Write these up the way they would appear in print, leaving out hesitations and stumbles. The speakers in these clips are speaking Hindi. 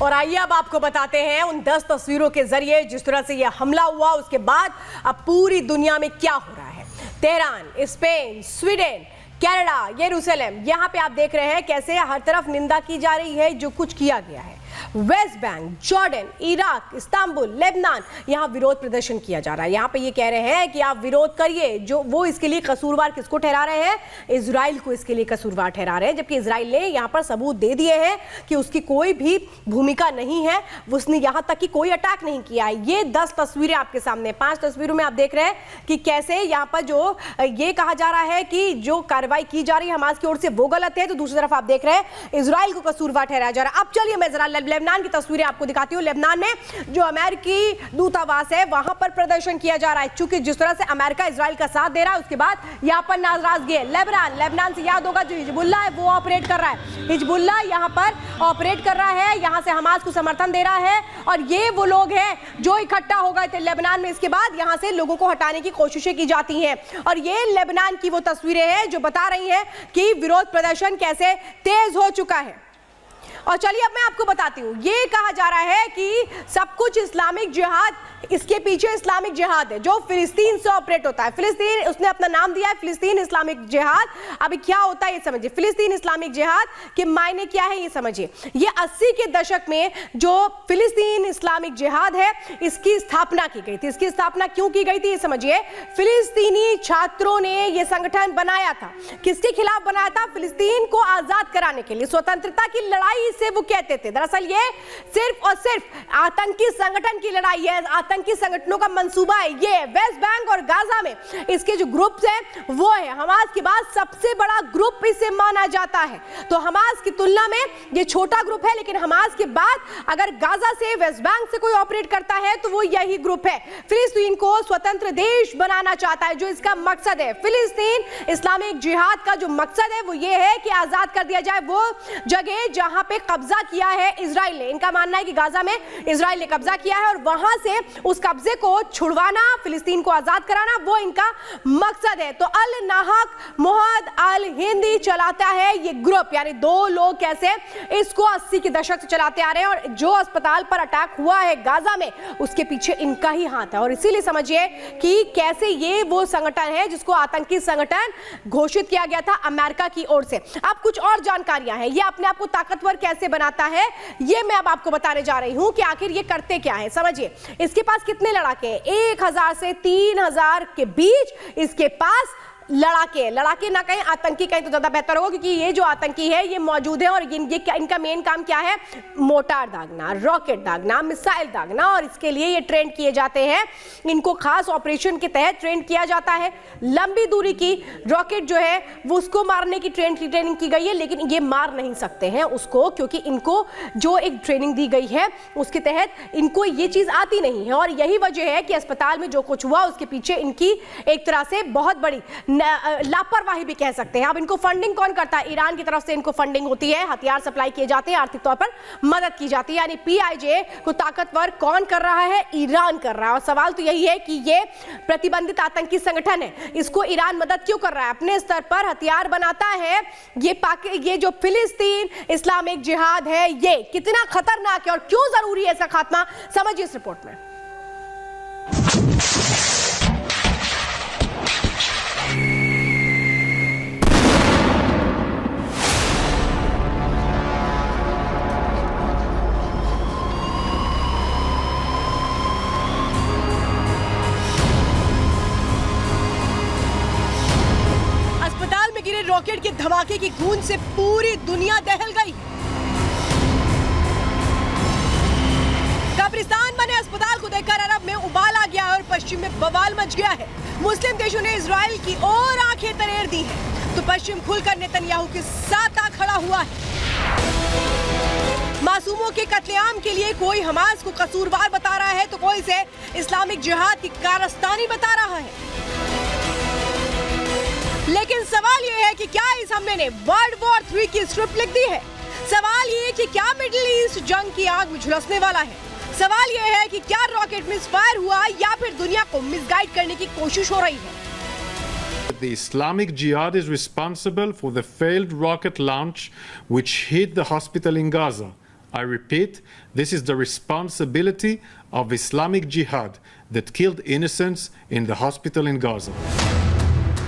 और आइए अब आपको बताते हैं उन 10 तस्वीरों के जरिए जिस तरह से यह हमला हुआ उसके बाद अब पूरी दुनिया में क्या हो रहा है। तेहरान, स्पेन, स्वीडन, कनाडा, यरूशलेम, यहाँ पे आप देख रहे हैं कैसे हर तरफ निंदा की जा रही है जो कुछ किया गया है। West Bank, Jordan, Iraq, Istanbul, Lebanon, यहाँ विरोध प्रदर्शन किया जा रहा है। यहाँ पे ये कह रहे हैं कि आप विरोध करिए। जो वो इसके लिए कसूरवार किसको ठहरा रहे हैं? इजराइल को इसके लिए कसूरवार ठहरा रहे हैं, जबकि इजराइल ने यहाँ पर सबूत दे दिए हैं कि उसकी कोई भी भूमिका नहीं है, उसने यहाँ तक कि कोई अटैक नहीं किया है। ये 10 तस्वीरें आपके सामने, 5 तस्वीरों में आप देख रहे हैं कि कैसे यहाँ पर जो ये कहा जा रहा है कि जो कार्रवाई की जा रही है हमास की ओर से वो गलत है, तो दूसरी तरफ आप देख रहे हैं इजराइल को कसूरवार ठहराया जा रहा है। अब चलिए मैं जरा लेबनान की तस्वीरें आपको दिखाती हूं। लेबनान में जो अमेरिकी दूतावास है वहां पर प्रदर्शन किया जा रहा है, क्योंकि जिस तरह से अमेरिका इजराइल का साथ दे रहा है उसके बाद यहां पर नाराजगी है। लेबनान से याद होगा जो हिजबुल्लाह है वो ऑपरेट कर रहा है। हिजबुल्लाह यहां पर ऑपरेट कर रहा है, यहां से हमास को समर्थन दे रहा है, और ये वो लोग हैं जो इकट्ठा हो गए थे लेबनान में। इसके बाद यहां से लोगों को हटाने की कोशिशें की जाती हैं, और ये लेबनान की वो तस्वीरें हैं जो बता रही हैं कि विरोध प्रदर्शन कैसे तेज हो चुका है। और चलिए अब मैं आपको बताती हूँ, ये कहा जा रहा है कि सब कुछ इस्लामिक जिहाद, इसके पीछे इस्लामिक जिहाद है जो फिलिस्तीन से ऑपरेट होता है। फिलिस्तीन, उसने अपना नाम दिया है फिलिस्तीन इस्लामिक जिहाद। अभी क्या होता है ये समझिए, फिलिस्तीन इस्लामिक जिहाद के मायने क्या है ये समझिए। ये 80 के दशक में जो फिलिस्तीन इस्लामिक जिहाद है इसकी स्थापना की गई थी। इसकी स्थापना क्यों की गई थी ये समझिए। फिलिस्तीनी छात्रों ने ये संगठन बनाया था। किसके खिलाफ बनाया था? फिलिस्तीन को आजाद कराने के लिए, स्वतंत्रता की लड़ाई से वो कहते थे। दरअसल ये सिर्फ और सिर्फ आतंकी संगठन की लड़ाई है, आतंकी संगठनों का मंसूबा है। ये वेस्ट बैंक और गाजा में इसके जो ग्रुप्स हैं वो है हमास के बाद सबसे बड़ा ग्रुप इसे माना जाता है। तो हमास की तुलना में ये छोटा ग्रुप है, लेकिन हमास के बाद अगर गाजा से, वेस्ट बैंक से कोई ऑपरेट करता है तो वो यही ग्रुप है। फिलिस्तीन को स्वतंत्र देश बनाना चाहता है, जो इसका मकसद है। फिलिस्तीन इस्लामिक जिहाद का जो मकसद है वो ये है कि आजाद कर दिया जाए वो जगह जहां पे कब्जा किया है इजराइल ने। इनका मानना है कि गाजा में इजराइल ने कब्जा किया है और वहां से उस कब्जे को छुड़वाना, फिलिस्तीन को आजाद कराना, वो इनका मकसद है। तो अल नाहक मुहद अल हिंदी चलाता है ये ग्रुप, यानी 2 लोग कैसे इसको 80 के दशक से चलाते आ रहे हैं, और जो अस्पताल पर अटैक हुआ है गाजा में उसके पीछे इनका ही हाथ है। और इसीलिए समझिए कि कैसे ये वो संगठन है जिसको आतंकी संगठन घोषित किया गया था अमेरिका की ओर से। अब कुछ और जानकारियां हैं, ये अपने आप को ताकतवर कैसे बनाता है ये मैं अब आपको बताने जा रही हूं कि आखिर ये करते क्या है। समझिए, इसके पास कितने लड़ाके हैं? 1000 से 3000 के बीच इसके पास लड़ाके ना कहें आतंकी कहें तो ज्यादा बेहतर होगा, क्योंकि ये जो आतंकी है ये मौजूद है, और इनका मेन काम क्या है? मोटार दागना, रॉकेट दागना, मिसाइल दागना, और इसके लिए ये ट्रेन किए जाते हैं। इनको खास ऑपरेशन के तहत ट्रेन किया जाता है। लंबी दूरी की रॉकेट जो है वो उसको मारने की ट्रेनिंग की गई है, लेकिन ये मार नहीं सकते हैं उसको, क्योंकि इनको जो एक ट्रेनिंग दी गई है उसके तहत इनको ये चीज आती नहीं है। और यही वजह है कि अस्पताल में जो कुछ हुआ उसके पीछे इनकी एक तरह से बहुत बड़ी लापरवाही भी कह सकते हैं। अब इनको फंडिंग कौन करता है? ईरान की तरफ से इनको फंडिंग होती है, हथियार सप्लाई किए जाते हैं, आर्थिक तौर पर मदद की जाती है। यानी पीआईजे को ताकतवर कौन कर रहा है? ईरान कर रहा है। और सवाल तो यही है कि ये प्रतिबंधित आतंकी संगठन है, इसको ईरान मदद क्यों कर रहा है? अपने स्तर पर हथियार बनाता है। ये जो फिलिस्तीन इस्लामिक जिहाद है ये कितना खतरनाक है और क्यों जरूरी है इसका खात्मा, समझिए इस रिपोर्ट में। रॉकेट के धमाके की गूंज से पूरी दुनिया दहल गई। कब्रिस्तान बने अस्पताल को देखकर अरब में उबाल आ गया और पश्चिम में बवाल मच गया है। मुस्लिम देशों ने इजराइल की ओर आंखें तरेर दी हैं, तो पश्चिम खुलकर नेतन्याहू के साथ आ खड़ा हुआ है। मासूमों के कत्लेआम के लिए कोई हमास को कसूरवार बता रहा है, तो कोई इसे इस्लामिक जिहाद की कारस्तानी बता रहा है। लेकिन सवाल यह है कि क्या इस हमले ने वर्ल्ड वॉर 3 की स्क्रिप्ट लिख दी है? सवाल यह है कि क्या मिडिल ईस्ट जंग की आग में झुलसने वाला है? सवाल यह है कि क्या रॉकेट मिसफायर हुआ या फिर दुनिया को मिसगाइड करने की कोशिश हो रही है? The Islamic Jihad is responsible for the failed rocket launch which hit the hospital in Gaza. I repeat, this is the responsibility of Islamic Jihad that killed innocents in the hospital in Gaza.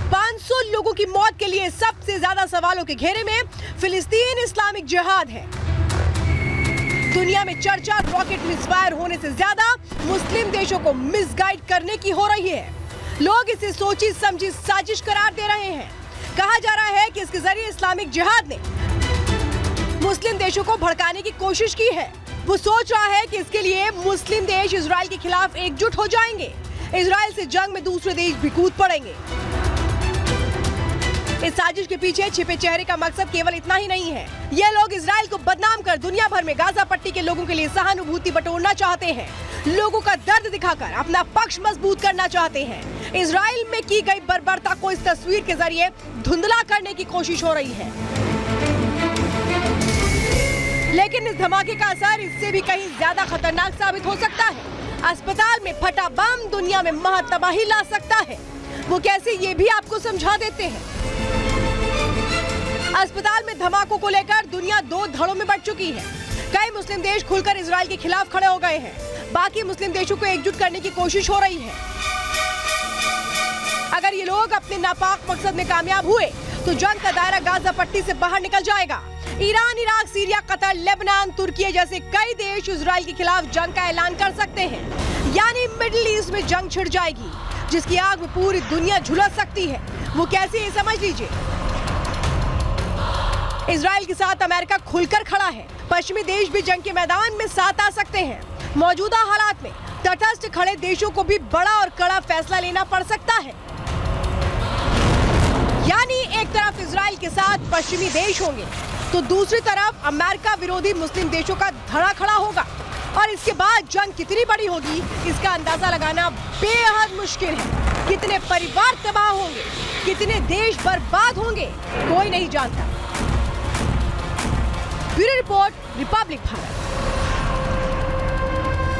500 लोगों की मौत के लिए सबसे ज्यादा सवालों के घेरे में फिलिस्तीन इस्लामिक जिहाद है। दुनिया में चर्चा रॉकेट मिसफायर होने से ज्यादा मुस्लिम देशों को मिसगाइड करने की हो रही है। लोग इसे सोची समझी साजिश करार दे रहे हैं। कहा जा रहा है कि इसके जरिए इस्लामिक जिहाद ने मुस्लिम देशों को भड़काने की कोशिश की है। वो सोच रहा है कि इसके लिए मुस्लिम देश इजराइल के खिलाफ एकजुट हो जाएंगे। इजराइल से जंग में दूसरे देश भी कूद पड़ेंगे। इस साजिश के पीछे छिपे चेहरे का मकसद केवल इतना ही नहीं है। ये लोग इजराइल को बदनाम कर दुनिया भर में गाजा पट्टी के लोगों के लिए सहानुभूति बटोरना चाहते हैं। लोगों का दर्द दिखाकर अपना पक्ष मजबूत करना चाहते हैं। इजराइल में की गई बर्बरता को इस तस्वीर के जरिए धुंधला करने की कोशिश हो रही है। लेकिन इस धमाके का असर इससे भी कहीं ज्यादा खतरनाक साबित हो सकता है। अस्पताल में फटा बम दुनिया में महातबाही ला सकता है। वो कैसे, ये भी आपको समझा देते हैं। अस्पताल में धमाकों को लेकर दुनिया दो धड़ों में बंट चुकी है। कई मुस्लिम देश खुलकर इजराइल के खिलाफ खड़े हो गए हैं। बाकी मुस्लिम देशों को एकजुट करने की कोशिश हो रही है। अगर ये लोग अपने नापाक मकसद में कामयाब हुए तो जंग का दायरा गाजा पट्टी से बाहर निकल जाएगा। Iran, Iraq, Syria, Qatar, Lebanon, तुर्की जैसे कई देश इजराइल के खिलाफ जंग का ऐलान कर सकते हैं। यानी मिडिल ईस्ट में जंग छिड़ जाएगी, जिसकी आग में पूरी दुनिया झुलस सकती है। वो कैसे, ये समझ लीजिए। इजराइल के साथ अमेरिका खुलकर खड़ा है। पश्चिमी देश भी जंग के मैदान में साथ आ सकते हैं। मौजूदा हालात में तटस्थ खड़े देशों को भी बड़ा और कड़ा फैसला लेना पड़ सकता है। यानी एक तरफ इजराइल के साथ पश्चिमी देश होंगे तो दूसरी तरफ अमेरिका विरोधी मुस्लिम देशों का धड़ा खड़ा होगा। और इसके बाद जंग कितनी बड़ी होगी, इसका अंदाजा लगाना बेहद मुश्किल है। कितने परिवार तबाह होंगे, कितने देश बर्बाद होंगे, कोई नहीं जानता। Bureau report, Republic Bharat.